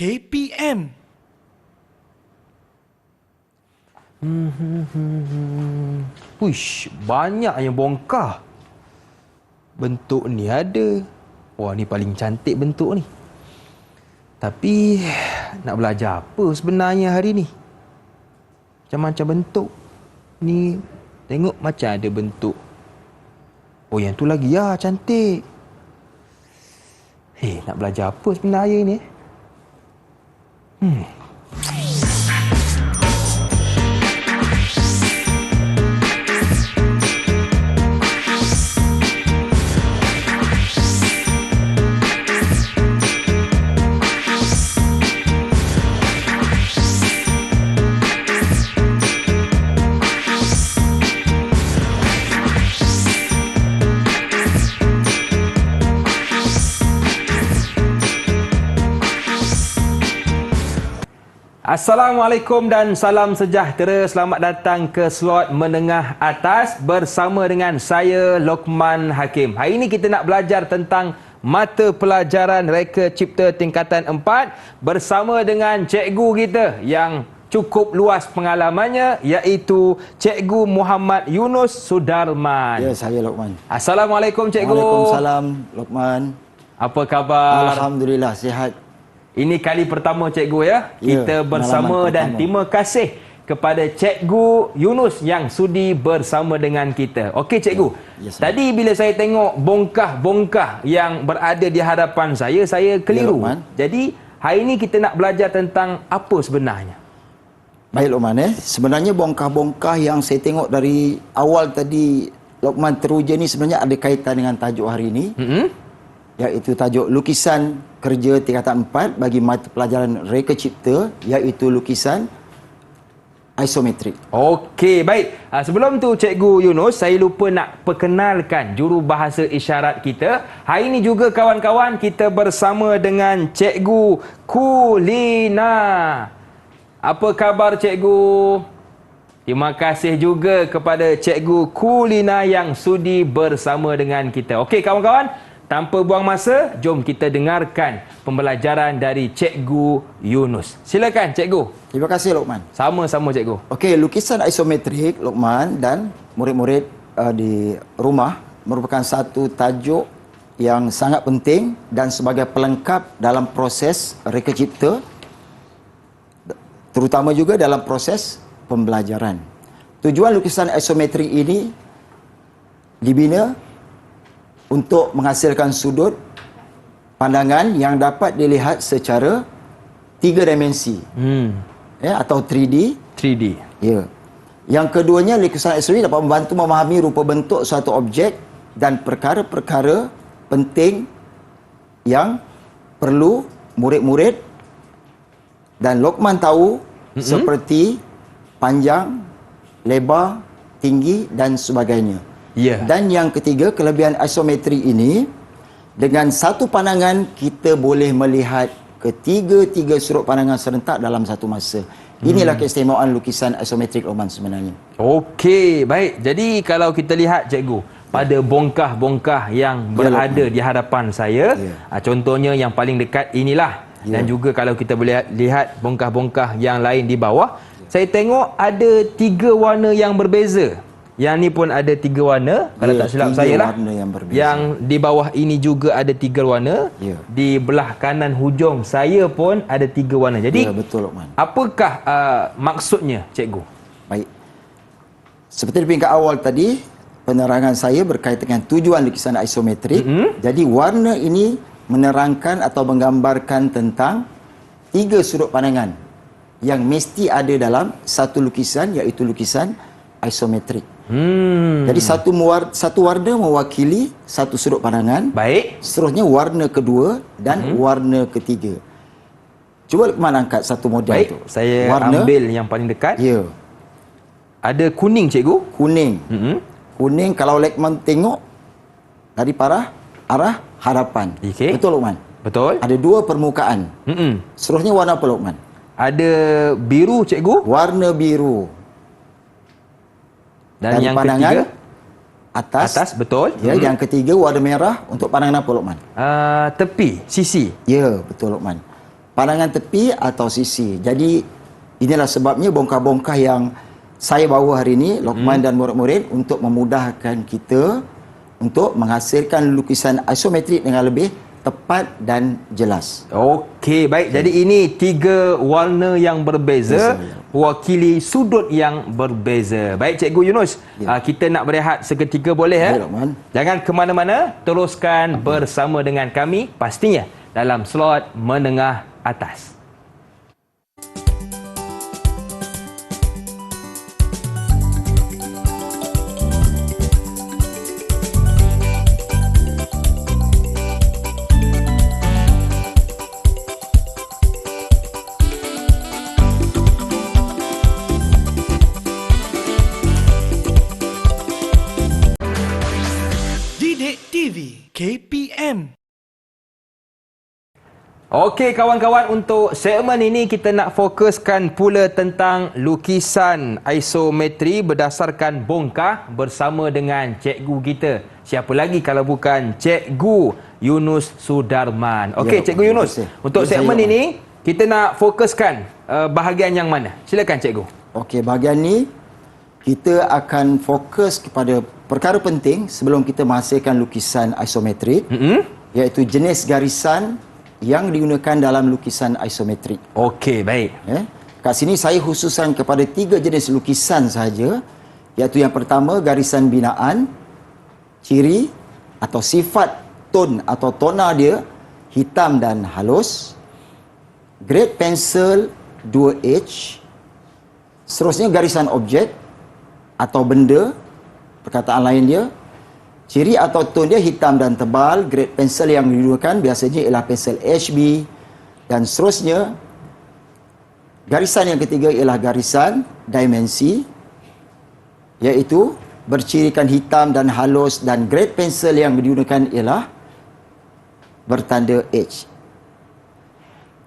KPM. Push, banyaknya bongkah. Bentuk ni ada. Wah, ni paling cantik bentuk ni. Tapi nak belajar apa sebenarnya hari ni? Macam-macam bentuk. Ni tengok macam ada bentuk. Oh, yang tu lagi ya, cantik. Nak belajar apa sebenarnya ni? Assalamualaikum dan salam sejahtera. Selamat datang ke slot menengah atas bersama dengan saya Lokman Hakim. Hari ini kita nak belajar tentang mata pelajaran Reka Cipta tingkatan 4 bersama dengan cikgu kita yang cukup luas pengalamannya, iaitu Cikgu Muhammad Yunus Sudarman. Ya, saya Lokman. Assalamualaikum cikgu. Waalaikumsalam Lokman. Apa khabar? Alhamdulillah sihat. Ini kali pertama cikgu ya, kita bersama dan pertama. terima kasih kepada Cikgu Yunus yang sudi bersama dengan kita. Okey cikgu, tadi bila saya tengok bongkah-bongkah yang berada di hadapan saya keliru. Jadi hari ini kita nak belajar tentang apa sebenarnya? Baik Lokman, sebenarnya bongkah-bongkah yang saya tengok dari awal tadi Lokman teruja ni sebenarnya ada kaitan dengan tajuk hari ini. Iaitu tajuk lukisan kerja tingkatan 4 bagi mata pelajaran Reka Cipta, iaitu lukisan isometrik. Okey, baik. Sebelum tu Cikgu Yunus, saya lupa nak perkenalkan jurubahasa isyarat kita. Hari ini juga kawan-kawan, kita bersama dengan Cikgu Kulina. Apa khabar cikgu? Terima kasih juga kepada Cikgu Kulina yang sudi bersama dengan kita. Okey kawan-kawan, tanpa buang masa, jom kita dengarkan pembelajaran dari Cikgu Yunus. Silakan cikgu. Terima kasih Lokman. Sama-sama cikgu. Okey, lukisan isometrik Lokman dan murid-murid di rumah merupakan satu tajuk yang sangat penting dan sebagai pelengkap dalam proses Reka Cipta, terutama juga dalam proses pembelajaran. Tujuan lukisan isometrik ini dibina untuk menghasilkan sudut pandangan yang dapat dilihat secara 3 dimensi. Atau 3D. 3D. Ya. Yang keduanya, lukisan isometrik dapat membantu memahami rupa bentuk suatu objek dan perkara-perkara penting yang perlu murid-murid dan Lokman tahu, seperti panjang, lebar, tinggi dan sebagainya. Dan yang ketiga, kelebihan isometrik ini, dengan satu pandangan kita boleh melihat ketiga-tiga sudut pandangan serentak dalam satu masa. Inilah keistimewaan lukisan isometrik Lokman sebenarnya. Okey, baik. Jadi kalau kita lihat cikgu, pada bongkah-bongkah yang berada di hadapan saya, contohnya yang paling dekat inilah. Dan juga kalau kita boleh lihat bongkah-bongkah yang lain di bawah, saya tengok ada 3 warna yang berbeza. Yang ni pun ada 3 warna, kalau tak silap saya lah. Yang di bawah ini juga ada 3 warna. Di belah kanan hujung saya pun ada 3 warna. Jadi betul Lokman. Apakah maksudnya cikgu? Baik. Seperti di peringkat awal tadi, penerangan saya berkaitan dengan tujuan lukisan isometrik. Jadi warna ini menerangkan atau menggambarkan tentang 3 sudut pandangan yang mesti ada dalam satu lukisan, iaitu lukisan isometrik. Jadi satu warna mewakili satu sudut pandangan. Baik. Seterusnya warna kedua dan warna ketiga. Cuba Lokman angkat satu model tu. Saya ambil yang paling dekat. Ya. Ada kuning cikgu? Kuning. Kuning kalau Lokman tengok dari arah hadapan. Betul Lokman? Betul. Ada 2 permukaan. Seterusnya warna apa Lokman? Ada biru cikgu? Warna biru. Dan yang ketiga atas betul. Ya, yang ketiga warna merah untuk pandangan apa Lokman? Tepi, sisi. Ya, betul Lokman. pandangan tepi atau sisi. Jadi inilah sebabnya bongkar-bongkar yang saya bawa hari ini, Lokman dan murid-murid, untuk memudahkan kita untuk menghasilkan lukisan isometrik dengan lebih tepat dan jelas. Okey, baik. Jadi ini 3 warna yang berbeza, mewakili sudut yang berbeza. Baik, Cikgu Yunus, kita nak berehat seketika boleh ya? Baik, Lokman. Jangan ke mana-mana, teruskan bersama dengan kami pastinya dalam slot menengah atas. Didik TV KPM. Okey kawan-kawan, untuk segmen ini kita nak fokuskan pula tentang lukisan isometri berdasarkan bongkar bersama dengan cikgu kita. Siapa lagi kalau bukan Cikgu Yunus Sudarman. Okey, Ya, Cikgu Yunus, untuk segmen ini kita nak fokuskan bahagian yang mana? Silakan Cikgu. Okey, bahagian ni kita akan fokus kepada perkara penting sebelum kita menghasilkan lukisan isometrik, iaitu jenis garisan yang digunakan dalam lukisan isometrik. Okey, baik. Kat sini saya khususkan kepada 3 jenis lukisan sahaja, iaitu yang pertama garisan binaan, ciri atau sifat ton atau tona dia hitam dan halus, grade pensel 2H, seterusnya garisan objek atau benda, perkataan lain dia, ciri atau ton dia hitam dan tebal, grade pensel yang digunakan biasanya ialah pensel HB, dan seterusnya garisan yang ketiga ialah garisan dimensi, iaitu bercirikan hitam dan halus, dan grade pensel yang digunakan ialah bertanda H.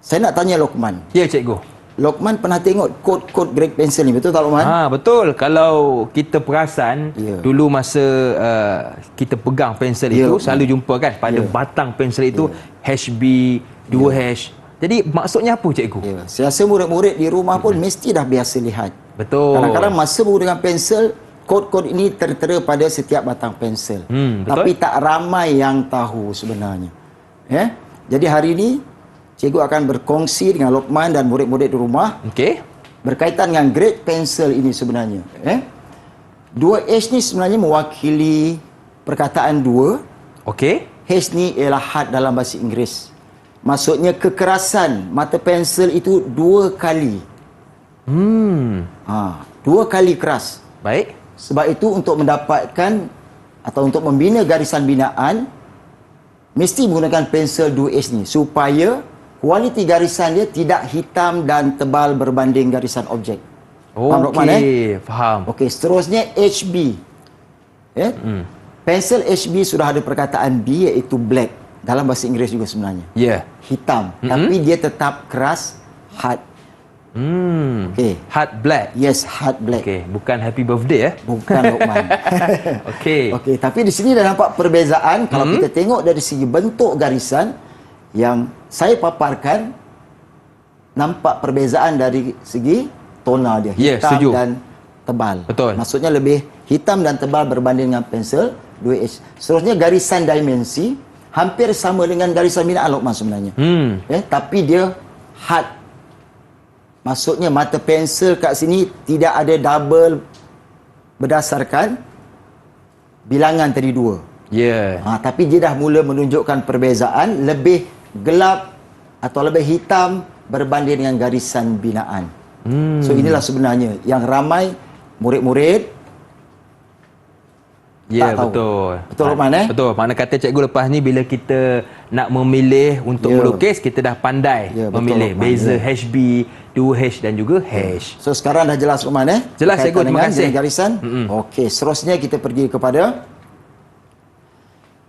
Saya nak tanya Lokman. Ya, Cikgu. Lokman pernah tengok kod-kod grade pensel ni, betul tak Lokman? Betul. Kalau kita perasan, dulu masa kita pegang pensel itu, selalu jumpa kan pada batang pensel itu HB, 2H. Jadi maksudnya apa Cikgu? Saya rasa murid-murid di rumah pun mesti dah biasa lihat. Betul. Kadang-kadang masa menggunakan pensel, kod-kod ini tertera pada setiap batang pensel. Betul. Tapi tak ramai yang tahu sebenarnya. Jadi hari ini cikgu akan berkongsi dengan Lokman dan murid-murid di rumah berkaitan dengan grade pensel ini sebenarnya. 2H ni sebenarnya mewakili perkataan dua. H ni ialah hard dalam bahasa Inggeris. Maksudnya kekerasan mata pensel itu 2 kali. 2 kali keras. Baik. Sebab itu untuk mendapatkan atau untuk membina garisan binaan, mesti menggunakan pensel 2H ni supaya kualiti garisan dia tidak hitam dan tebal berbanding garisan objek. Faham Lokman? Faham. Okey, seterusnya HB. Pensel HB sudah ada perkataan B, iaitu black. Dalam bahasa Inggeris juga sebenarnya. Hitam. Tapi dia tetap keras, hard. Hard black. Yes, hard black. Bukan happy birthday Bukan Lokman. Okey, tapi di sini dah nampak perbezaan. Kalau kita tengok dari segi bentuk garisan yang saya paparkan, nampak perbezaan dari segi tona dia, hitam dan tebal. Betul. Maksudnya lebih hitam dan tebal berbanding dengan pensel 2H. Seterusnya garisan dimensi hampir sama dengan garisan binaan Lokman sebenarnya. Tapi dia hard. Maksudnya mata pensel kat sini tidak ada double berdasarkan bilangan tadi 2. Tapi dia dah mula menunjukkan perbezaan, lebih gelap atau lebih hitam berbanding dengan garisan binaan. So inilah sebenarnya yang ramai murid-murid tak tahu. Betul Lokman Betul. Makna kata cikgu lepas ni, bila kita nak memilih untuk melukis, kita dah pandai memilih beza HB, 2H dan juga H. So sekarang dah jelas Lokman Jelas cikgu, terima kasih. Garisan. Okey, seterusnya kita pergi kepada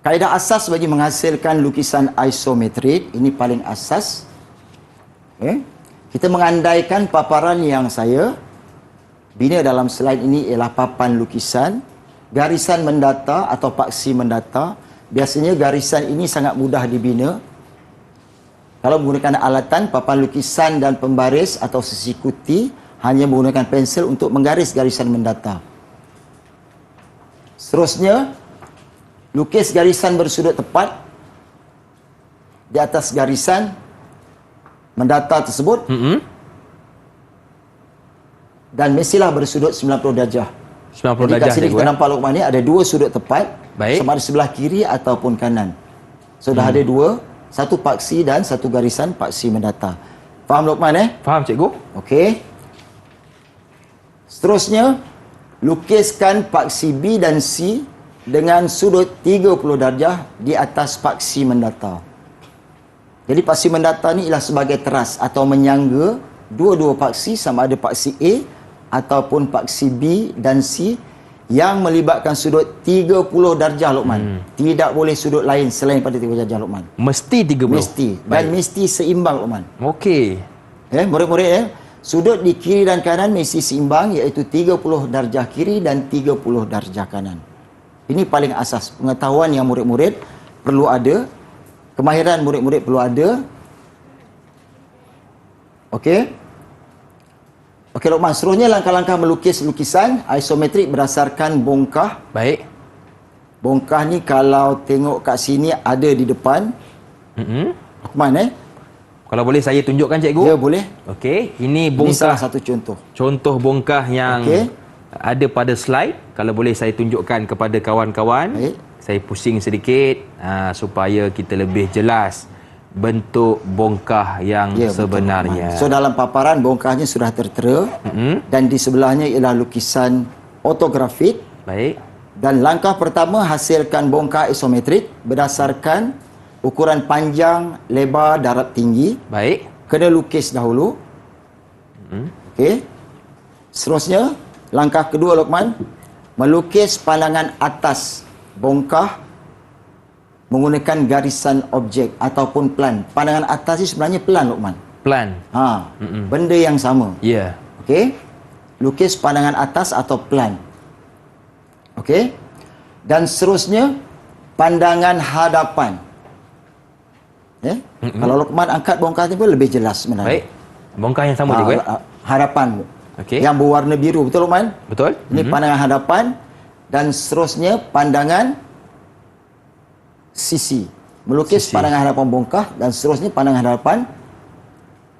kaedah asas bagi menghasilkan lukisan isometrik. Ini paling asas. Kita mengandaikan paparan yang saya bina dalam slide ini ialah papan lukisan, garisan mendata atau paksi mendata. Biasanya garisan ini sangat mudah dibina. Kalau menggunakan alatan, papan lukisan dan pembaris atau sisi kuti hanya menggunakan pensel untuk menggaris garisan mendata. Seterusnya, lukis garisan bersudut tepat di atas garisan mendata tersebut dan mestilah bersudut 90 darjah. 90 Jadi kat darjah. sini kita nampak Luqman ni ada dua sudut tepat, Baik. sama ada sebelah kiri ataupun kanan. So dah ada dua, satu paksi dan satu garisan paksi mendata. Faham Luqman Faham cikgu? Okey. Seterusnya, lukiskan paksi B dan C dengan sudut 30 darjah di atas paksi mendata. Jadi paksi mendata ni ialah sebagai teras atau menyangga dua-dua paksi sama ada paksi A ataupun paksi B dan C yang melibatkan sudut 30 darjah Luqman. Tidak boleh sudut lain selain pada 30 darjah Luqman. Mesti 30. Mesti. Dan mesti seimbang Luqman. Okey. Murid-murid sudut di kiri dan kanan mesti seimbang, iaitu 30 darjah kiri dan 30 darjah kanan. Ini paling asas pengetahuan yang murid-murid perlu ada, kemahiran murid-murid perlu ada. Okey. Okey Luqman, seterusnya langkah-langkah melukis lukisan isometrik berdasarkan bongkah. Baik. Bongkah ni kalau tengok kat sini ada di depan. Luqman Kalau boleh saya tunjukkan cikgu? Ya boleh. Okey, ini Ini bongkah. salah satu contoh. Contoh bongkah yang Okey. ada pada slide. Kalau boleh saya tunjukkan kepada kawan-kawan. Baik. Saya pusing sedikit supaya kita lebih jelas bentuk bongkah yang Ya, betul, sebenarnya. Luqman. So dalam paparan bongkahnya sudah tertera dan di sebelahnya ialah lukisan ortografik. Baik. Dan langkah pertama, hasilkan bongkah isometrik berdasarkan ukuran panjang, lebar, darab tinggi. Baik. Kena lukis dahulu. Okey. Seterusnya, langkah kedua Luqman, melukis pandangan atas bongkah menggunakan garisan objek ataupun plan. Pandangan atas ni sebenarnya plan Luqman. Plan. Benda yang sama. Ya. Okey. Lukis pandangan atas atau plan. Okey. Dan seterusnya, pandangan hadapan. Kalau Luqman angkat bongkah ni pun lebih jelas sebenarnya. Baik. Bongkah yang sama cikgu Hadapan. Okey. Yang berwarna biru, betul Luqman? Betul? Ini pandangan hadapan dan seterusnya pandangan sisi. Melukis Sisi. pandangan hadapan bongkah dan seterusnya pandangan hadapan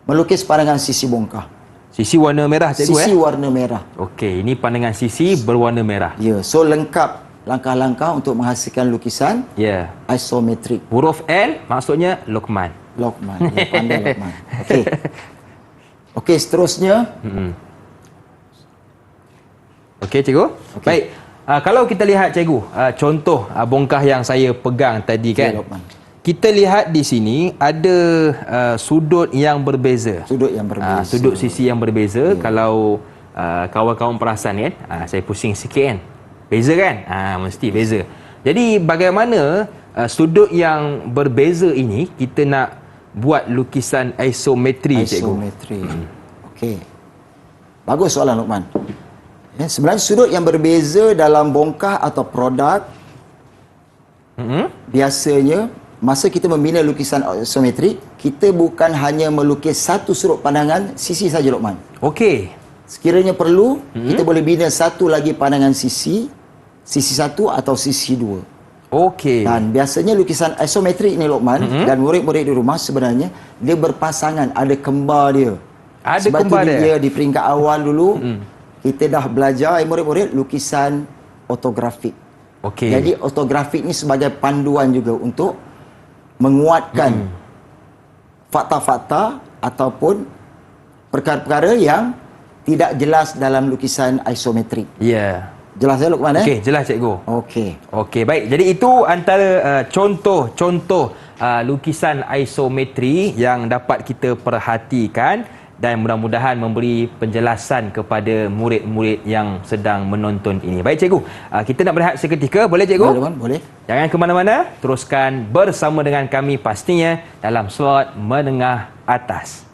melukis pandangan sisi bongkah. Sisi warna merah cikgu Sisi warna merah. Okey, ini pandangan sisi berwarna merah. Ya, so lengkap langkah-langkah untuk menghasilkan lukisan Ya. isometrik. Huruf L maksudnya Luqman. Luqman. Ya, pandai Luqman. Okey. Okey, seterusnya. Okey cikgu. Okey. Baik. Kalau kita lihat cikgu, contoh bongkah yang saya pegang tadi kan. Ya, Luqman. Kita lihat di sini ada sudut yang berbeza. Sudut yang berbeza. Sudut sisi yang berbeza. Kalau kawan-kawan perasan kan, saya pusing sikit kan. Beza kan? Mesti beza. Jadi bagaimana sudut yang berbeza ini kita nak buat lukisan isometri cikgu? Isometri. Okey. Bagus soalan Luqman. Sebenarnya sudut yang berbeza dalam bongkah atau produk biasanya masa kita membina lukisan isometrik, kita bukan hanya melukis satu sudut pandangan sisi saja Luqman. Okey. Sekiranya perlu, kita boleh bina satu lagi pandangan sisi satu atau sisi dua. Okey. Dan biasanya lukisan isometrik ni Luqman dan murid-murid di rumah sebenarnya dia berpasangan, ada kembar dia. Ada Sebab kembar tu dia? dia di peringkat awal dulu kita dah belajar murid-murid lukisan ortografik. Okey. Jadi ortografik ni sebagai panduan juga untuk menguatkan fakta-fakta ataupun perkara-perkara yang tidak jelas dalam lukisan isometrik. Ya. Jelas ya Luqman Okey, jelas cikgu. Okey. Okey, baik. Jadi itu antara contoh-contoh lukisan isometri yang dapat kita perhatikan dan mudah-mudahan memberi penjelasan kepada murid-murid yang sedang menonton ini. Baik cikgu, kita nak berehat seketika. Boleh cikgu? Boleh, boleh. Jangan ke mana-mana. Teruskan bersama dengan kami pastinya dalam slot menengah atas.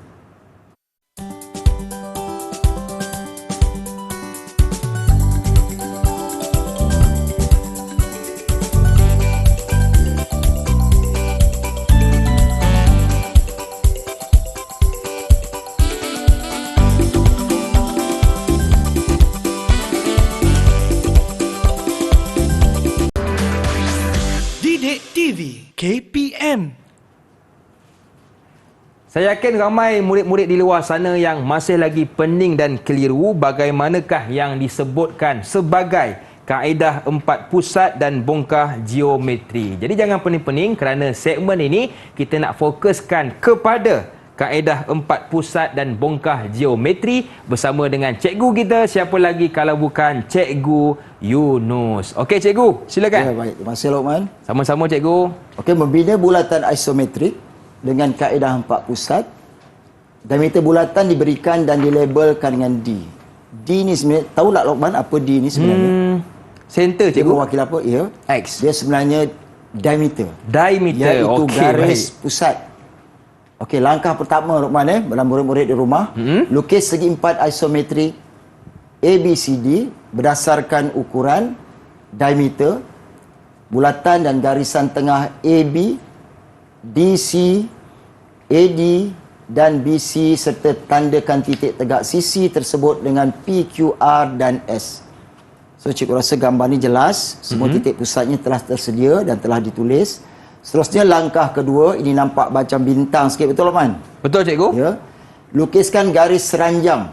KPM. Saya yakin ramai murid-murid di luar sana yang masih lagi pening dan keliru bagaimanakah yang disebutkan sebagai kaedah 4 pusat dan bongkah geometri. Jadi jangan pening-pening kerana segmen ini kita nak fokuskan kepada kaedah 4 pusat dan bongkah geometri bersama dengan cikgu kita, siapa lagi kalau bukan Cikgu Yunus. Okey cikgu, silakan. Ya, baik. Terima kasih Lokman. Sama-sama cikgu. Okey, membina bulatan isometrik dengan kaedah 4 pusat. Diameter bulatan diberikan dan dilabelkan dengan D. D ni sebenarnya, tahu tak Lokman apa D ni sebenarnya? Center Dia cikgu. berwakil apa? Ya. X. Dia sebenarnya diameter. Diameter. Iaitu Okey, garis baik. pusat. Okey, langkah pertama Lokman dalam murid-murid di rumah, lukis segi empat isometrik ABCD berdasarkan ukuran diameter bulatan dan garisan tengah AB, DC, AD dan BC serta tandakan titik tegak sisi tersebut dengan PQR dan S. So cikgu rasa gambar ni jelas, semua titik pusatnya telah tersedia dan telah ditulis. Seterusnya langkah kedua, ini nampak macam bintang sikit, betul Lokman? Betul cikgu? Ya. Lukiskan garis seranjang.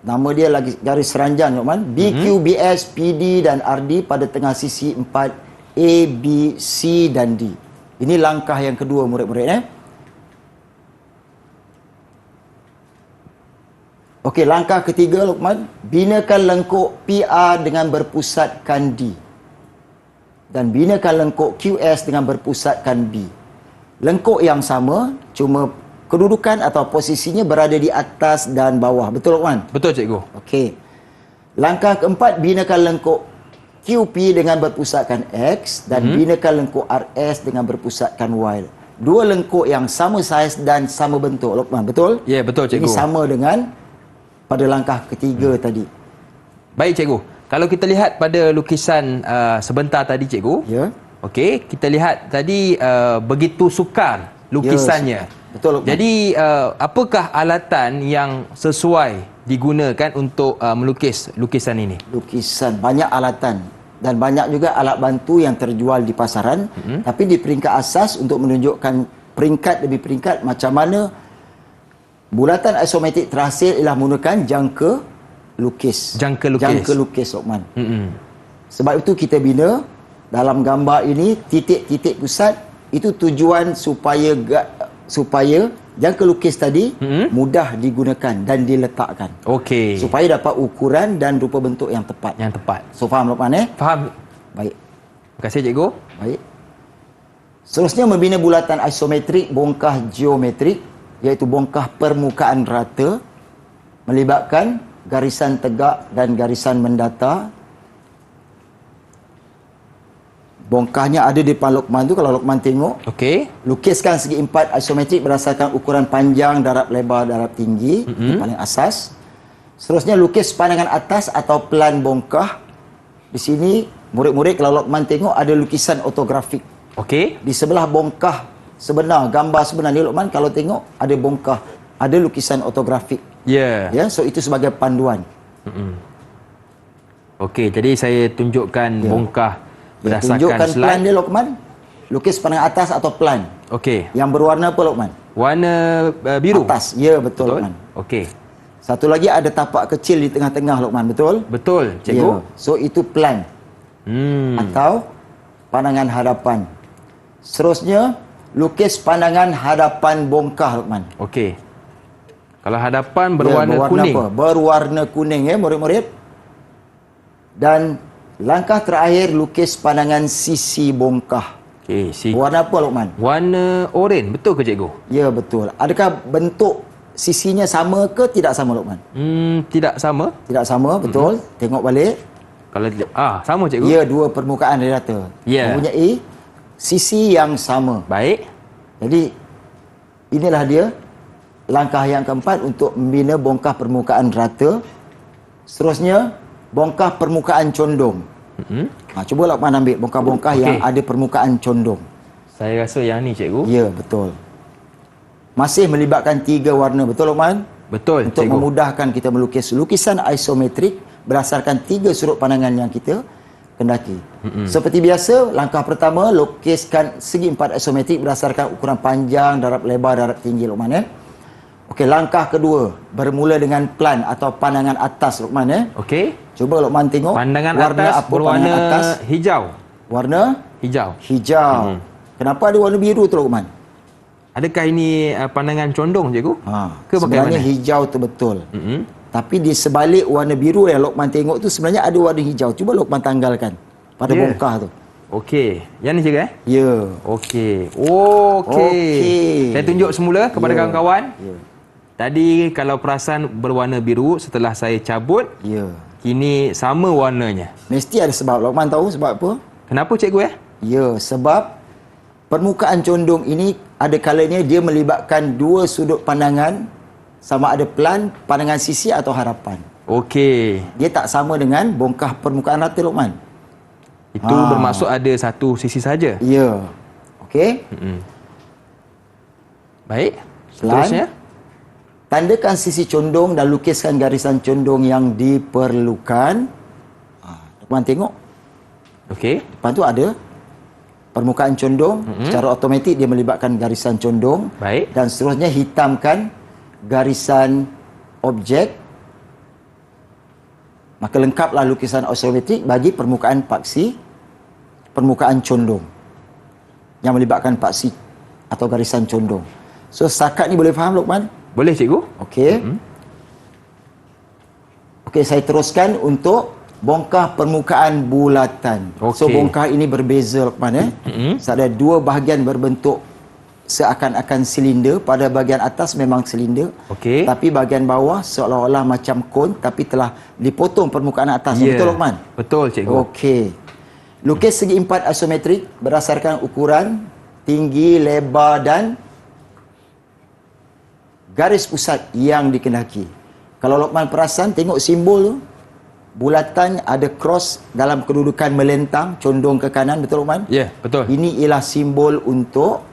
Nama dia lagi garis seranjang Lokman. BQ, BS, PD dan RD pada tengah sisi 4 A, B, C dan D. Ini langkah yang kedua murid-murid Okey, langkah ketiga Lokman, binakan lengkuk PR dengan berpusatkan D. Dan binakan lengkuk QS dengan berpusatkan B. Lengkuk yang sama, cuma kedudukan atau posisinya berada di atas dan bawah. Betul Lokman? Betul cikgu. Okey. Langkah keempat, binakan lengkuk QP dengan berpusatkan X dan binakan lengkuk RS dengan berpusatkan Y. Dua lengkuk yang sama saiz dan sama bentuk Lokman. Betul? Ya, betul cikgu. Ini sama dengan pada langkah ketiga tadi. Baik cikgu. Kalau kita lihat pada lukisan sebentar tadi cikgu. Ya. Okey, kita lihat tadi begitu sukar lukisannya. Ya, betul Lokman. Jadi apakah alatan yang sesuai digunakan untuk melukis lukisan ini? Lukisan, banyak alatan dan banyak juga alat bantu yang terjual di pasaran, tapi di peringkat asas untuk menunjukkan peringkat demi peringkat macam mana bulatan isometrik terhasil ialah menggunakan jangka lukis. Jangka lukis. Jangka lukis Lokman. Sebab itu kita bina dalam gambar ini titik-titik pusat, itu tujuan supaya jangka lukis tadi mudah digunakan dan diletakkan. Okey. Supaya dapat ukuran dan rupa bentuk yang tepat. Yang tepat. So faham Lokman Faham. Baik. Terima kasih cikgu. Baik. Seterusnya membina bulatan isometrik bongkah geometrik, iaitu bongkah permukaan rata melibatkan garisan tegak dan garisan mendata. Bongkahnya ada di depan Lokman tu, kalau Lokman tengok. Okey. Lukiskan segi empat isometrik berdasarkan ukuran panjang, darab lebar, darab tinggi. Itu paling asas. Seterusnya lukis pandangan atas atau plan bongkah. Di sini murid-murid kalau Lokman tengok ada lukisan ortografik. Okey. Di sebelah bongkah sebenar, gambar sebenar ni Lokman kalau tengok ada bongkah, ada lukisan ortografik. Ya. Ya, so itu sebagai panduan. Okey, jadi saya tunjukkan bongkah Ya, berdasarkan tunjukkan plan slide. dia Lokman. Lukis pandangan atas atau plan. Okey. Yang berwarna apa Lokman? Warna biru. Atas. Ya, betul Lokman. Okey. Satu lagi ada tapak kecil di tengah-tengah Lokman, betul? Betul, Ya. cikgu. So itu plan atau pandangan hadapan. Seterusnya lukis pandangan hadapan bongkah Lokman. Okey. Kalau hadapan berwarna kuning. Apa? Berwarna kuning ya murid-murid. Dan langkah terakhir lukis pandangan sisi bongkah. Okey, Warna apa Lokman? warna oranye, betul ke cikgu? Ya, betul. Adakah bentuk sisinya sama ke tidak sama Lokman? Tidak sama. Tidak sama, betul. Tengok balik. Kalau sama cikgu. Ya, dua permukaan dia rata. Ya. Mempunyai sisi yang sama. Baik. Jadi inilah dia langkah yang keempat untuk membina bongkah permukaan rata. Seterusnya bongkah permukaan condong. Cuba Lokman ambil bongkah-bongkah yang ada permukaan condong. Saya rasa yang ni cikgu. Ya, betul. Masih melibatkan 3 warna, betul Lokman? Betul Untuk cikgu. memudahkan kita melukis lukisan isometrik berdasarkan 3 sudut pandangan yang kita pendaki. Seperti biasa, langkah pertama, lukiskan segi empat isometrik berdasarkan ukuran panjang, darab lebar, darab tinggi Luqman. Okey, langkah kedua, bermula dengan plan atau pandangan atas Luqman. Okey. Cuba Luqman tengok Pandangan warna atas apa berwarna pandangan atas? hijau. Warna Hijau. hijau. Kenapa ada warna biru tu Luqman? Adakah ini pandangan condong, cikgu? Ke Sebenarnya bagaimana? hijau tu betul. Tapi di sebalik warna biru yang Luqman tengok tu sebenarnya ada warna hijau. Cuba Luqman tanggalkan pada bongkah tu. Okey. Yang ni cikgu Ya. Okey. Okey. Saya tunjuk semula kepada kawan-kawan. Ya. Tadi kalau perasan berwarna biru, setelah saya cabut, Ya. kini sama warnanya. Mesti ada sebab. Luqman tahu sebab apa? Kenapa cikgu Ya, sebab permukaan condong ini ada kalanya dia melibatkan dua sudut pandangan, sama ada plan, pandangan sisi atau harapan. Okey. Dia tak sama dengan bongkah permukaan rata Luqman. Itu bermaksud ada satu sisi saja. Ya. Okey. Baik. Plan. Seterusnya. Tandakan sisi condong dan lukiskan garisan condong yang diperlukan. Luqman tengok. Okey. Depan tu ada permukaan condong. Secara automatik dia melibatkan garisan condong. Baik. Dan seterusnya hitamkan garisan objek. Maka lengkaplah lukisan isometrik bagi permukaan paksi, permukaan condong yang melibatkan paksi atau garisan condong. So setakat ni boleh faham Luqman? Boleh cikgu? Okey. Okey, saya teruskan untuk bongkah permukaan bulatan. So Okey. bongkah ini berbeza Luqman Ada dua bahagian berbentuk seakan-akan silinder. Pada bahagian atas memang silinder. Okey. Tapi bahagian bawah seolah-olah macam kon tapi telah dipotong permukaan atas. Ya. Betul Luqman? Betul cikgu. Okey. Lukis segi empat isometrik berdasarkan ukuran, tinggi, lebar dan garis pusat yang dikendaki. Kalau Luqman perasan, tengok simbol tu. Bulatan ada cross dalam kedudukan melentang, condong ke kanan. Betul Luqman? Ya, betul. Ini ialah simbol untuk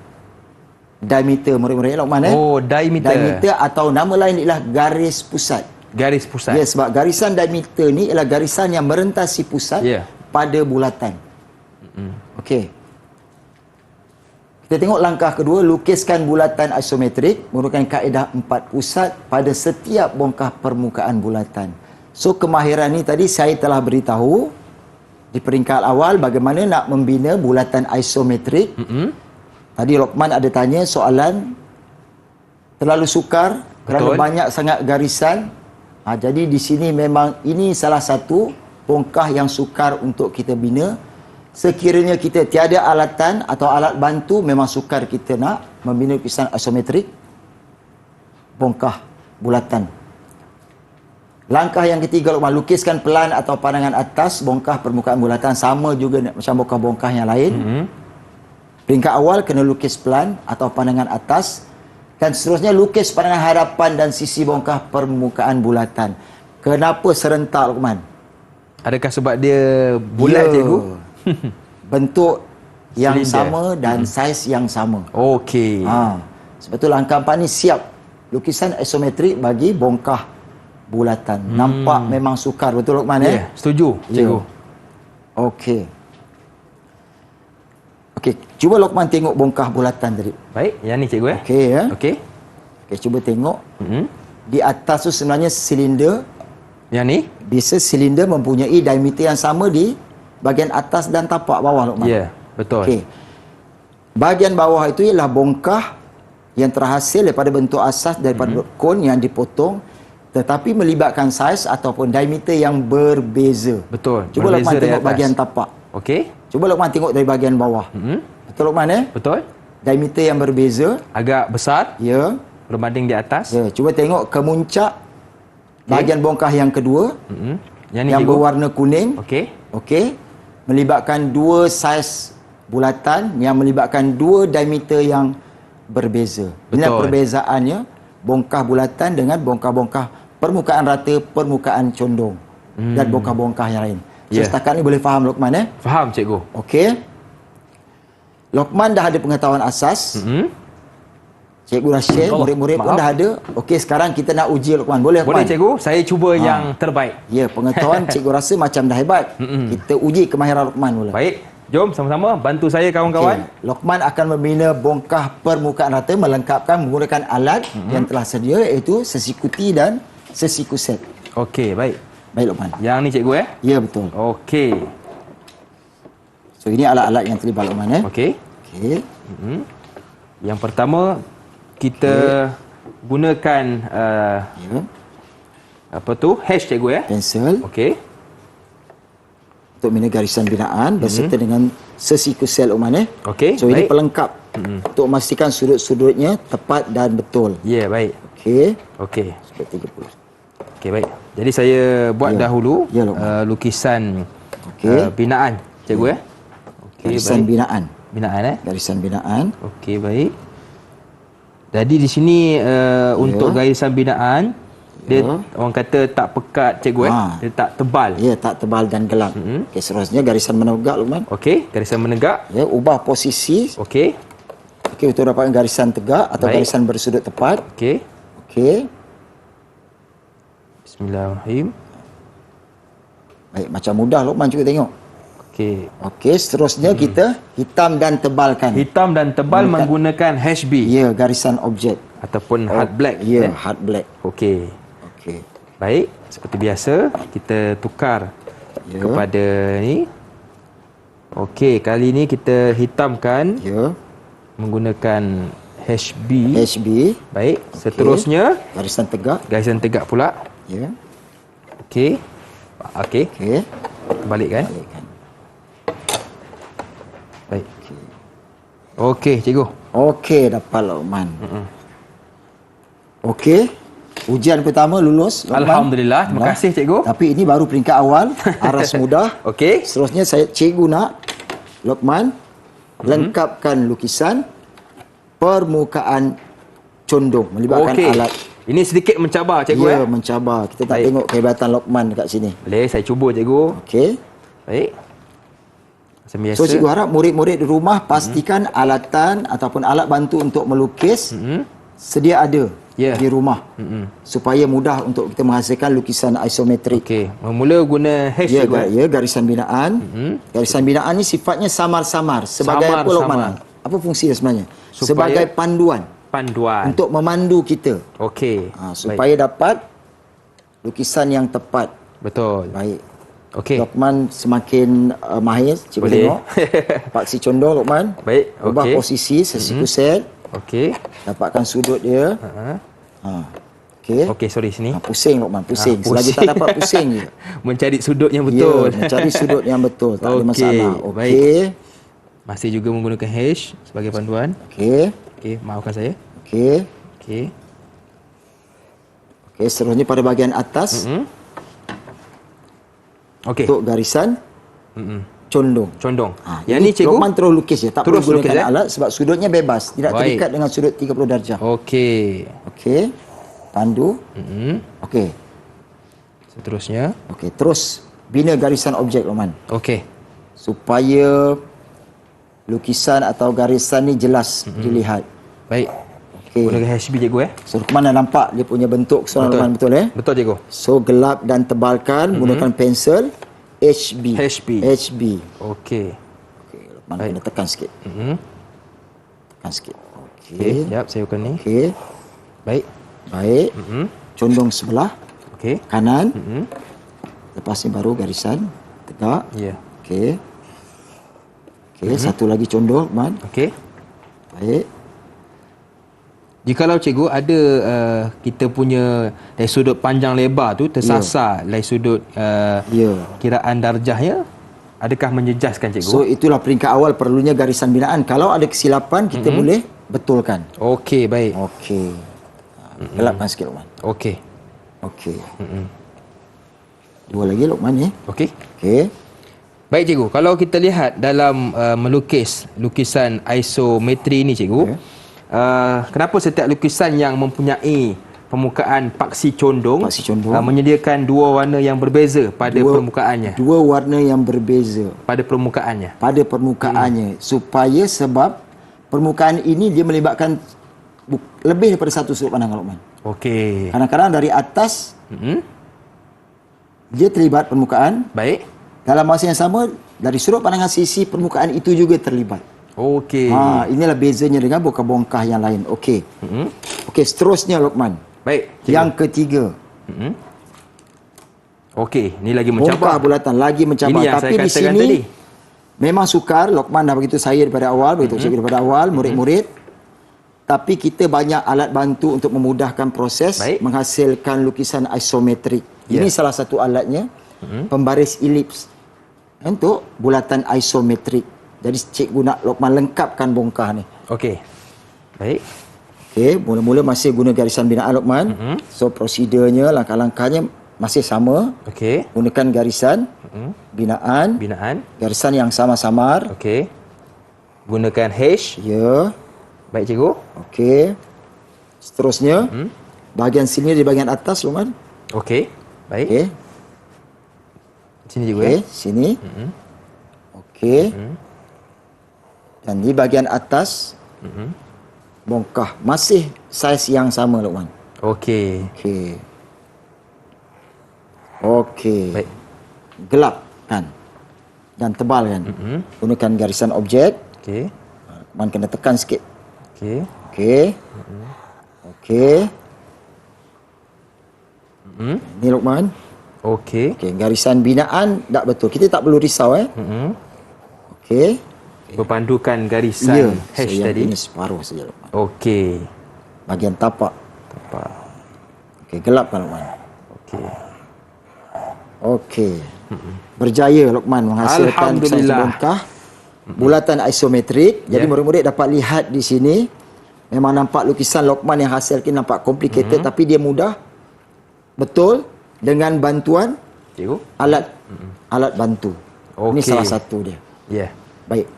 diameter murid-murid Luqman Oh, diameter. Diameter atau nama lain ialah garis pusat. Garis pusat. Ya, sebab garisan diameter ni ialah garisan yang merentasi pusat pada bulatan. Okey. Kita tengok langkah kedua, lukiskan bulatan isometrik menggunakan kaedah empat pusat pada setiap bongkah permukaan bulatan. So kemahiran ni tadi saya telah beritahu di peringkat awal bagaimana nak membina bulatan isometrik. Tadi Luqman ada tanya soalan terlalu sukar, terlalu banyak sangat garisan. Jadi di sini memang ini salah satu bongkah yang sukar untuk kita bina. Sekiranya kita tiada alatan atau alat bantu, memang sukar kita nak membina lukisan isometrik bongkah bulatan. Langkah yang ketiga Luqman, lukiskan pelan atau pandangan atas bongkah permukaan bulatan. Sama juga macam bongkah-bongkah yang lain. Peringkat awal kena lukis pelan atau pandangan atas. Dan seterusnya lukis pandangan harapan dan sisi bongkah permukaan bulatan. Kenapa serentak Luqman? Adakah sebab dia bulat cikgu? Bentuk yang Silinder. sama dan saiz yang sama. Okey. Sebab tu langkah 4 ni siap lukisan isometrik bagi bongkah bulatan. Nampak memang sukar. Betul Luqman Setuju cikgu. Okey. Okey, cuba Luqman tengok bongkah bulatan tadi. Baik, yang ni cikgu Okey ya. Okey. Okey, cuba tengok. Di atas tu sebenarnya silinder. Yang ni? Biasa silinder mempunyai diameter yang sama di bahagian atas dan tapak bawah Luqman. Ya, betul. Okey. Bahagian bawah itu ialah bongkah yang terhasil daripada bentuk asas daripada kon yang dipotong tetapi melibatkan saiz ataupun diameter yang berbeza. Betul. Cuba Berbeza Luqman dari tengok atas. bahagian tapak. Okey. Cuba Luqman tengok dari bahagian bawah. Betul Luqman Betul. Diameter yang berbeza. Agak besar Ya. berbanding di atas. Ya, cuba tengok kemuncak bahagian bongkah yang kedua. Yang ni yang cikgu. berwarna kuning. Okey. Okey. Melibatkan dua saiz bulatan yang melibatkan dua diameter yang berbeza. Inilah Betul. perbezaannya bongkah bulatan dengan bongkah-bongkah permukaan rata, permukaan condong dan bongkah-bongkah yang lain. So setakat ni boleh faham Luqman Faham cikgu. Okey. Luqman dah ada pengetahuan asas. Cikgu dah share, Oh, murid-murid pun maaf. dah ada. Okey, sekarang kita nak uji Luqman. Boleh Boleh Luqman? cikgu, saya cuba yang terbaik. Ya, pengetahuan cikgu rasa macam dah hebat. Kita uji kemahiran Luqman mula. Baik, jom sama-sama bantu saya kawan-kawan. Okey. Luqman akan membina bongkah permukaan rata melengkapkan menggunakan alat yang telah sedia iaitu sesikuti dan sesiku set. Okey, baik. Baik Luqman. Yang ni cikgu Ya, betul. Okey. So ini alat-alat yang terlibat Luqman Okey. Okey. Yang pertama kita gunakan Ya. apa tu? Hash cikgu Pensel Okey. untuk bina garisan binaan berserta dengan sesiku sel Luqman Okey, So ini baik. pelengkap untuk memastikan sudut-sudutnya tepat dan betul. Ya, baik. Okey. Okey. Sudut 30. Okey, baik. Jadi saya buat Ya. dahulu Ya, Luqman. lukisan Okey. binaan cikgu Okey, Garisan baik. binaan. Binaan Garisan binaan. Okey, baik. Jadi di sini untuk garisan binaan dia orang kata tak pekat cikgu dia tak tebal. Ya, tak tebal dan gelap. Okey, seterusnya garisan menegak Luqman. Okey, garisan menegak. Ya, ubah posisi. Okey. Okey, untuk dapatkan garisan tegak atau Baik. garisan bersudut tepat. Okey. Okey. Bismillahirrahmanirrahim. Baik, macam mudah Luqman juga tengok. Okey. Okey, seterusnya kita hitam dan tebalkan. Hitam dan tebal menggunakan HB Ya, garisan objek. ataupun hard black. Ya, hard black. Okey. Okey. Baik, seperti biasa kita tukar Ya. kepada ni. Okey, kali ni kita hitamkan Ya. menggunakan HB. HB, Baik, seterusnya garisan tegak. garisan tegak pula. Ya. Okey. Okey, Okey. balikkan. Balikkan. Baik. Okey, cikgu. Okey, dapat Luqman. Okey. Ujian pertama lulus Luqman. Alhamdulillah, terima kasih cikgu. Tapi ini baru peringkat awal, aras mudah. Okey. Seterusnya cikgu nak Luqman lengkapkan lukisan permukaan condong melibatkan Okey. alat. Ini sedikit mencabar cikgu Ya, mencabar. Kita tak Baik. tengok kehebatan Luqman dekat sini. Boleh, saya cuba cikgu. Okey. Baik. Macam biasa. So cikgu harap murid-murid di rumah pastikan alatan ataupun alat bantu untuk melukis sedia ada Ya. di rumah. Supaya mudah untuk kita menghasilkan lukisan isometrik. Okey, mula guna hash Ya, cikgu. ya, garisan binaan. Garisan binaan ni sifatnya samar-samar. Sebagai apa Luqman? Samar-samar. Apa fungsi dia sebenarnya? Supaya- Sebagai panduan Panduan. untuk memandu kita. Okey. Supaya dapat lukisan yang tepat. Betul. Baik. Okey. Luqman semakin mahir. Cikgu Boleh. tengok. Paksi condong Luqman. Baik, Ubah okey. posisi sesiku set. Okey. Dapatkan sudut dia. Okey. Okey, sorry sini. Pusing Luqman, pusing. Ah, Selagi pusing. tak dapat pusing je. Mencari sudut yang betul. Ya, mencari sudut yang betul. Tak ada Okey, masalah. baik. Okey. Masih juga menggunakan hash sebagai panduan. Okey. Okey, maafkan saya. Okey. Okey. Okey, seterusnya pada bahagian atas Okey. untuk garisan condong. Condong. Yang Ini ni cikgu. Luqman terus lukis je. Tak Terus perlu gunakan lukis, alat sebab sudutnya bebas. Tidak Baik. terikat dengan sudut 30 darjah. Okey. Okey. Pandu. Okey. Seterusnya. Okey, terus bina garisan objek Luqman. Okey. Supaya lukisan atau garisan ni jelas dilihat. Baik. Okey. Gunakan HB cikgu So Luqman dah nampak dia punya bentuk keseluruhan Luqman betul Betul cikgu. So gelap dan tebalkan menggunakan pensel HB. HB. HB. Okey. Okey, Luqman kena tekan sikit. Tekan sikit. Okey, Okey. jap saya bukan ni. Okey. Baik. Baik. Condong sebelah Okey. kanan. Lepas ni baru garisan tegak. Ya. Okey. Okey, satu lagi condong Luqman. Okey. Baik. Jikalau cikgu ada kita punya dari sudut panjang lebar tu tersasar dari sudut Ya. kiraan darjahnya, adakah menjejaskan cikgu? So itulah peringkat awal perlunya garisan binaan. Kalau ada kesilapan kita boleh betulkan. Okey, baik. Okey. Gelapkan sikit Luqman. Okey. Okey. Dua lagi Luqman ni. Okey. Okey. Baik cikgu, kalau kita lihat dalam melukis lukisan isometri ni cikgu, kenapa setiap lukisan yang mempunyai permukaan paksi condong, menyediakan dua warna yang berbeza pada permukaannya? Dua warna yang berbeza pada permukaannya. pada permukaannya supaya sebab permukaan ini dia melibatkan lebih daripada satu sudut pandang Lokman. Okey. Kadang-kadang dari atas dia terlibat permukaan. Baik. Dalam masa yang sama dari sudut pandangan sisi permukaan itu juga terlibat. Okey. Inilah bezanya dengan bongkah-bongkah yang lain. Okey. Okey, seterusnya Lokman. Baik. Cikgu. Yang ketiga. Okey, ni lagi Bongkah mencabar. bulatan lagi mencabar. Ini yang Tapi saya di katakan sini tadi. memang sukar. Lokman dah beritahu saya daripada awal, beritahu cikgu daripada awal, murid-murid. Tapi kita banyak alat bantu untuk memudahkan proses. Baik. Menghasilkan lukisan isometrik. Ya. Ini salah satu alatnya. Pembaris elips untuk bulatan isometrik. Jadi cikgu nak Lokman lengkapkan bongkah ni. Okey. Baik. Okey, mula-mula masih guna garisan binaan Lokman. So prosedurnya, langkah-langkahnya masih sama. Okey. Gunakan garisan binaan, Binaan. garisan yang sama-samar. Okey. Gunakan H. Ya. Baik cikgu. Okey. Seterusnya, bahagian sini di bahagian atas Lokman. Okey. Baik. Okey. Sini cikgu Okey, sini. Okey. Dan di bahagian atas bongkah masih saiz yang sama Lokman. Okey. Okey. Okey. Baik. Gelap kan dan tebal kan. Gunakan garisan objek. Okey. Lokman kena tekan sikit. Okey. Okey. Okey. Ni Lokman. Okey. Okey, garisan binaan tak betul. Kita tak perlu risau Okey. Berpandukan Ya, garisan H saya tadi. ini separuh saja Lokman. Okey. Bahagian tapak. Tepat. Okey, gelapkan Lokman. Okey. Okey. Berjaya Lokman menghasilkan lukisan Alhamdulillah. bongkah bulatan isometrik. Jadi Ya. murid-murid dapat lihat di sini memang nampak lukisan Lokman yang hasilkan nampak complicated tapi dia mudah. Betul dengan bantuan Cikgu. alat bantu. Ini Okey. salah satu dia. Ya. Baik.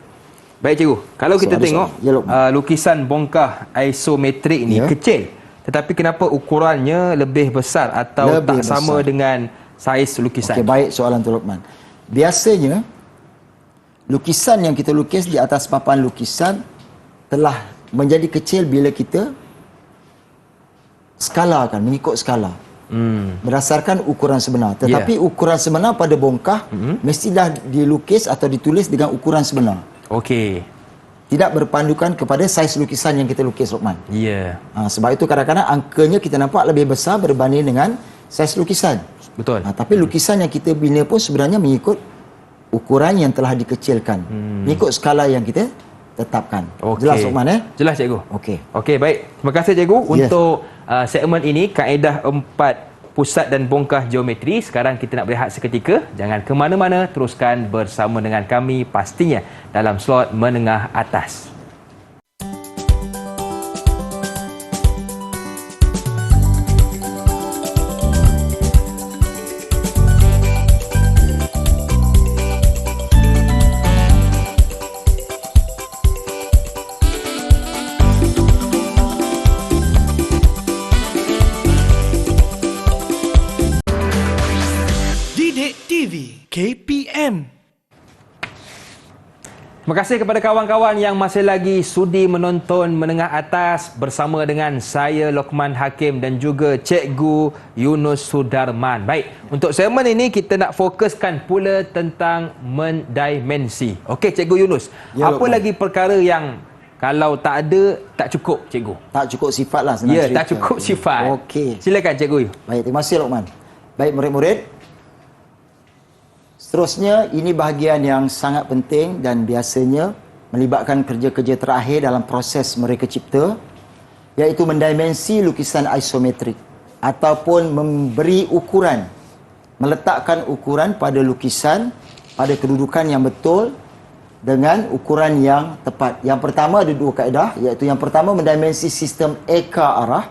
Baik cikgu. Kalau kita Soalan- tengok Ya, Lokman. lukisan bongkah isometrik ni Ya. kecil. Tetapi kenapa ukurannya lebih besar atau Lebih tak sama besar. dengan saiz lukisan? Okey, baik soalan tu Lokman. Biasanya lukisan yang kita lukis di atas papan lukisan telah menjadi kecil bila kita skalakan, mengikut skala. Berdasarkan ukuran sebenar. Tetapi ukuran sebenar pada bongkah mestilah dilukis atau ditulis dengan ukuran sebenar. Okey. Tidak berpandukan kepada saiz lukisan yang kita lukis Lokman. Ya. Sebab itu kadang-kadang angkanya kita nampak lebih besar berbanding dengan saiz lukisan. Betul. Tapi lukisan yang kita bina pun sebenarnya mengikut ukuran yang telah dikecilkan. Mengikut skala yang kita tetapkan. Okey. Jelas Lokman Jelas cikgu. Okey. Okey, baik. Terima kasih cikgu Ya. untuk segmen ini kaedah 4 pusat dan bongkah geometri. Sekarang kita nak berehat seketika. Jangan ke mana-mana, teruskan bersama dengan kami pastinya dalam slot menengah atas. Didik TV KPM. Terima kasih kepada kawan-kawan yang masih lagi sudi menonton Menengah Atas bersama dengan saya Lokman Hakim dan juga Cikgu Yunus Sudarman. Baik, untuk segmen ini kita nak fokuskan pula tentang mendimensi. Okey Cikgu Yunus, Ya, apa Lokman. lagi perkara yang kalau tak ada tak cukup Cikgu? Tak cukup sifat lah senang Ya, cerita. tak cukup sifat. Okey. Silakan Cikgu. Baik, terima kasih Lokman. Baik murid-murid. Seterusnya, ini bahagian yang sangat penting dan biasanya melibatkan kerja-kerja terakhir dalam proses mereka cipta, iaitu mendimensi lukisan isometrik ataupun memberi ukuran, meletakkan ukuran pada lukisan pada kedudukan yang betul dengan ukuran yang tepat. Yang pertama ada dua kaedah, iaitu yang pertama mendimensi sistem eka arah.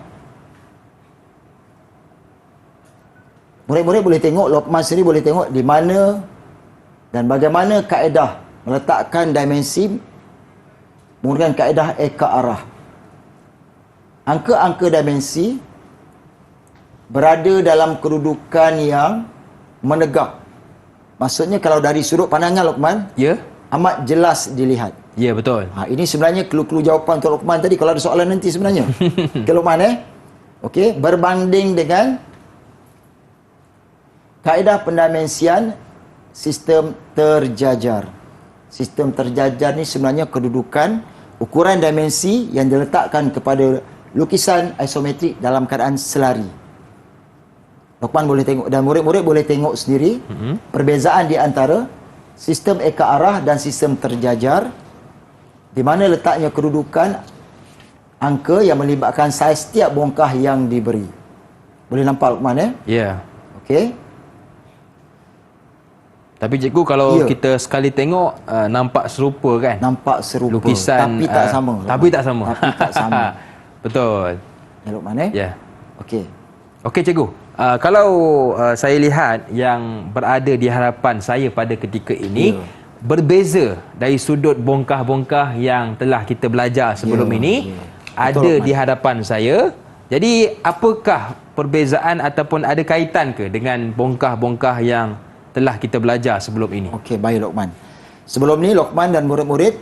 Murid-murid boleh tengok, Lokman sendiri boleh tengok di mana dan bagaimana kaedah meletakkan dimensi menggunakan kaedah eka arah. Angka-angka dimensi berada dalam kedudukan yang menegak. Maksudnya kalau dari sudut pandangan Lokman, Ya. amat jelas dilihat. Ya, betul. Ini sebenarnya clue-clue jawapan untuk Luqman tadi kalau ada soalan nanti sebenarnya. Okey Luqman Okey, berbanding dengan kaedah pendimensian sistem terjajar. Sistem terjajar ni sebenarnya kedudukan ukuran dimensi yang diletakkan kepada lukisan isometrik dalam keadaan selari. Luqman boleh tengok dan murid-murid boleh tengok sendiri perbezaan di antara sistem eka arah dan sistem terjajar, di mana letaknya kedudukan angka yang melibatkan saiz setiap bongkah yang diberi. Boleh nampak Luqman Ya. Okey. Tapi cikgu kalau kita sekali tengok nampak serupa kan? Nampak serupa Lukisan tapi tak sama. Tapi tak sama. Tapi tak sama. Betul. Ya Luqman Ya. Okey. Okey cikgu. Kalau saya lihat yang berada di hadapan saya pada ketika ini berbeza dari sudut bongkah-bongkah yang telah kita belajar sebelum ini. Ada Betul, di hadapan saya. Jadi apakah perbezaan ataupun ada kaitan ke dengan bongkah-bongkah yang telah kita belajar sebelum ini? Okey, baik Luqman. Sebelum ni Luqman dan murid-murid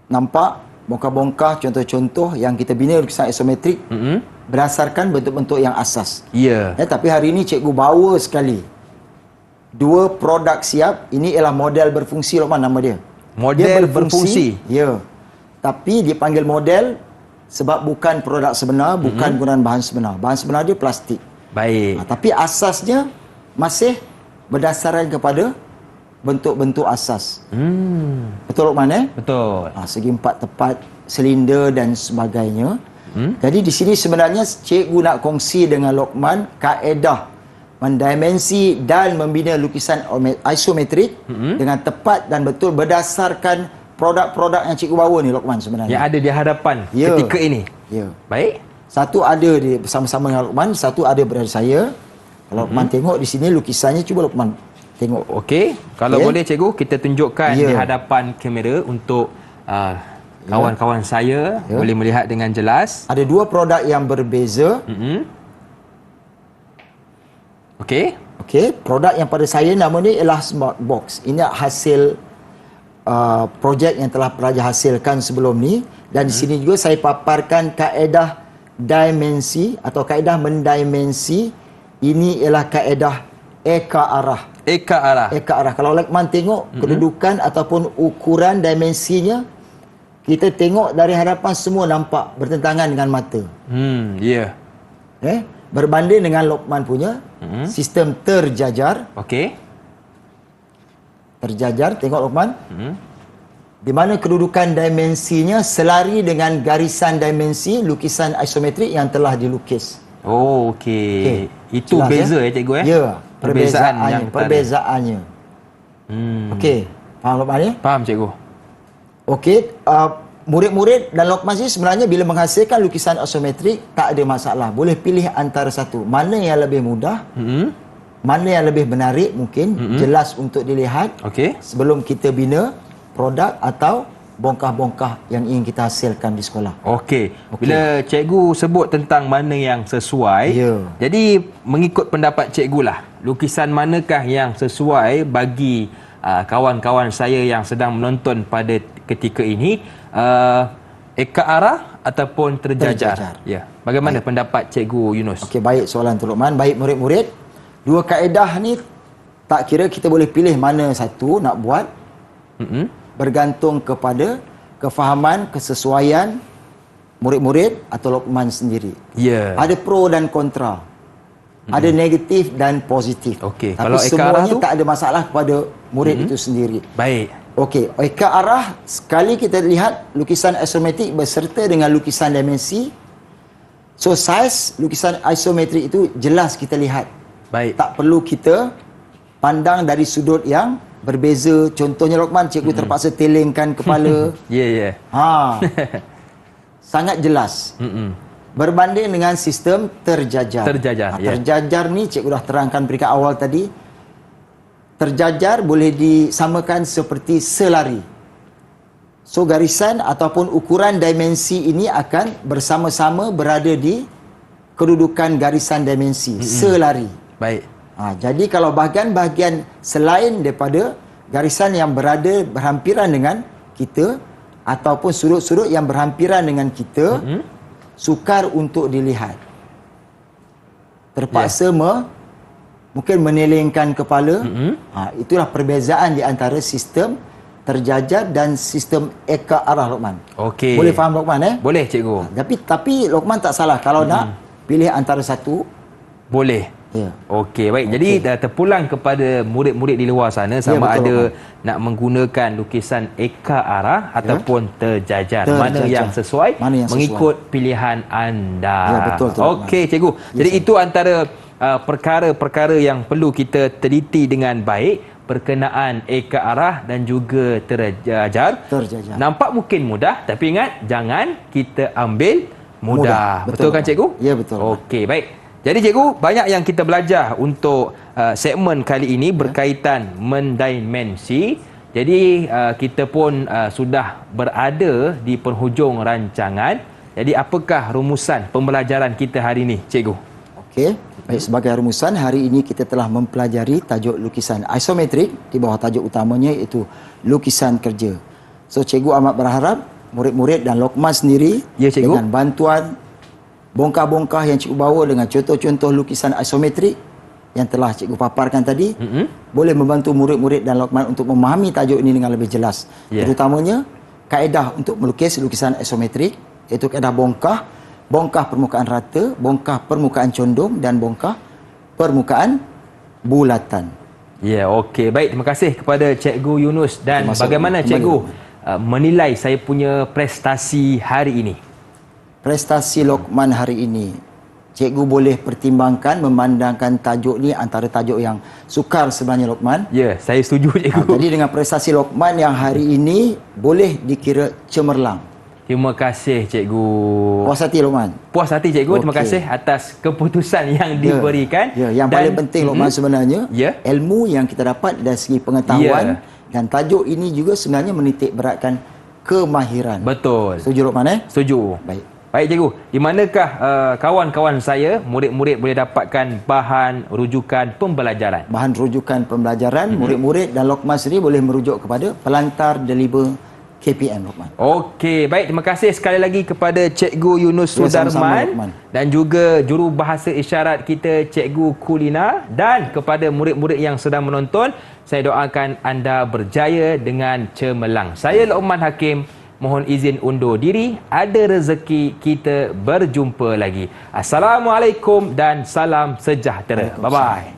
nampak bongkah-bongkah contoh-contoh yang kita bina lukisan isometrik berdasarkan bentuk-bentuk yang asas. Ya. Tapi hari ini cikgu bawa sekali dua produk siap. Ini ialah model berfungsi Luqman nama dia. Model berfungsi. Ya. Tapi dipanggil model sebab bukan produk sebenar, bukan gunakan bahan sebenar. Bahan sebenar dia plastik. Baik. Tapi asasnya masih berdasarkan kepada bentuk-bentuk asas. Betul Luqman Betul. Segi empat tepat, silinder dan sebagainya. Jadi di sini sebenarnya cikgu nak kongsi dengan Luqman kaedah mendimensi dan membina lukisan isometrik dengan tepat dan betul berdasarkan produk-produk yang cikgu bawa ni Luqman sebenarnya. Yang ada di hadapan ketika ini. Ya. Baik. Satu ada di bersama-sama dengan Luqman, satu ada berada saya. Kalau Luqman tengok di sini lukisannya, cuba Luqman tengok. Okey, kalau boleh cikgu kita tunjukkan di hadapan kamera untuk kawan-kawan saya boleh melihat dengan jelas. Ada dua produk yang berbeza. Okey. Okey, produk yang pada saya nama ni ialah Smart Box. Ini hasil projek yang telah pelajar hasilkan sebelum ni, dan di sini juga saya paparkan kaedah dimensi atau kaedah mendimensi. Ini ialah kaedah eka arah. Eka arah. Eka arah. Kalau Luqman tengok kedudukan ataupun ukuran dimensinya, kita tengok dari hadapan semua nampak bertentangan dengan mata. Ya. Berbanding dengan Luqman punya sistem terjajar. Okey. Terjajar, tengok Luqman. Di mana kedudukan dimensinya selari dengan garisan dimensi lukisan isometrik yang telah dilukis. Oh, okey. Itu Jelas, beza cikgu Ya, perbezaan yang perbezaannya. Okey, faham Luqman Faham cikgu. Okey, murid-murid dan Luqman sini sebenarnya bila menghasilkan lukisan isometrik tak ada masalah. Boleh pilih antara satu. Mana yang lebih mudah? Mana yang lebih menarik mungkin, jelas untuk dilihat sebelum kita bina produk atau bongkah-bongkah yang ingin kita hasilkan di sekolah. Okey. Bila cikgu sebut tentang mana yang sesuai, jadi mengikut pendapat cikgu lah, lukisan manakah yang sesuai bagi kawan-kawan saya yang sedang menonton pada ketika ini, eka arah ataupun terjajar. Ya. Bagaimana pendapat cikgu Yunus? Okey, baik soalan tu Luqman. Baik murid-murid, dua kaedah ni tak kira kita boleh pilih mana satu nak buat. Bergantung kepada kefahaman, kesesuaian murid-murid atau Luqman sendiri. Ya. Ada pro dan kontra. Ada negatif dan positif. Okey. Tapi Kalau eka arah semuanya tu tak ada masalah kepada murid itu sendiri. Baik. Okey, eka arah sekali kita lihat lukisan isometrik beserta dengan lukisan dimensi. So saiz lukisan isometrik itu jelas kita lihat. Baik. Tak perlu kita pandang dari sudut yang berbeza. Contohnya Luqman, cikgu terpaksa telingkan kepala. Ya. Sangat jelas. Berbanding dengan sistem terjajar. Terjajar ni cikgu dah terangkan peringkat awal tadi. Terjajar boleh disamakan seperti selari. So garisan ataupun ukuran dimensi ini akan bersama-sama berada di kedudukan garisan dimensi selari. Baik. Jadi kalau bahagian-bahagian selain daripada garisan yang berada berhampiran dengan kita ataupun sudut-sudut yang berhampiran dengan kita sukar untuk dilihat. Terpaksa mungkin menelingkan kepala. Itulah perbezaan di antara sistem terjajar dan sistem eka arah, Lokman. Okey. Boleh faham, Lokman? Boleh, cikgu. Tapi Lokman tak salah kalau nak pilih antara satu. Boleh. Ya. Okey, baik. Jadi terpulang kepada murid-murid di luar sana sama betul, ada nak menggunakan lukisan eka arah ataupun terjajar. Mana yang sesuai mengikut pilihan anda. Ya, betul. Okey, cikgu. Jadi itu antara perkara-perkara yang perlu kita teliti dengan baik berkenaan eka arah dan juga terjajar. Nampak mungkin mudah, tapi ingat jangan kita ambil mudah. Betul kan, cikgu? Ya, betul. Okey, baik. Jadi cikgu, banyak yang kita belajar untuk segmen kali ini berkaitan mendimensi. Jadi kita pun sudah berada di penghujung rancangan. Jadi apakah rumusan pembelajaran kita hari ini, cikgu? Okey, baik, sebagai rumusan hari ini kita telah mempelajari tajuk lukisan isometrik di bawah tajuk utamanya iaitu lukisan kerja. So cikgu amat berharap murid-murid dan Lokman sendiri dengan bantuan bongkah-bongkah yang cikgu bawa dengan contoh-contoh lukisan isometrik yang telah cikgu paparkan tadi boleh membantu murid-murid dan Lokman untuk memahami tajuk ini dengan lebih jelas. Terutamanya kaedah untuk melukis lukisan isometrik iaitu kaedah bongkah permukaan rata, bongkah permukaan condong dan bongkah permukaan bulatan. Ya, okey. Baik, terima kasih kepada Cikgu Yunus. Dan bagaimana cikgu menilai saya punya prestasi hari ini? Prestasi Lokman hari ini, cikgu boleh pertimbangkan memandangkan tajuk ni antara tajuk yang sukar sebenarnya, Lokman. Ya, saya setuju, cikgu. Jadi dengan prestasi Lokman yang hari ini boleh dikira cemerlang. Terima kasih, cikgu. Puas hati, Lokman? Puas hati, cikgu. Terima kasih atas keputusan yang diberikan. Yang paling penting, Lokman, sebenarnya ilmu yang kita dapat dari segi pengetahuan dan tajuk ini juga sebenarnya menitik beratkan kemahiran. Betul. Setuju, Lokman? Setuju. Baik, cikgu. Di manakah kawan-kawan saya, murid-murid boleh dapatkan bahan rujukan pembelajaran? Bahan rujukan pembelajaran, murid-murid dan Lokman sendiri boleh merujuk kepada Pelantar Deliver KPM, Lokman. Okey, baik. Terima kasih sekali lagi kepada Cikgu Yunus Sudarman dan juga jurubahasa isyarat kita Cikgu Kulina, dan kepada murid-murid yang sedang menonton, saya doakan anda berjaya dengan cemerlang. Saya Lokman Hakim, mohon izin undur diri. Ada rezeki kita berjumpa lagi. Assalamualaikum dan salam sejahtera. Bye-bye.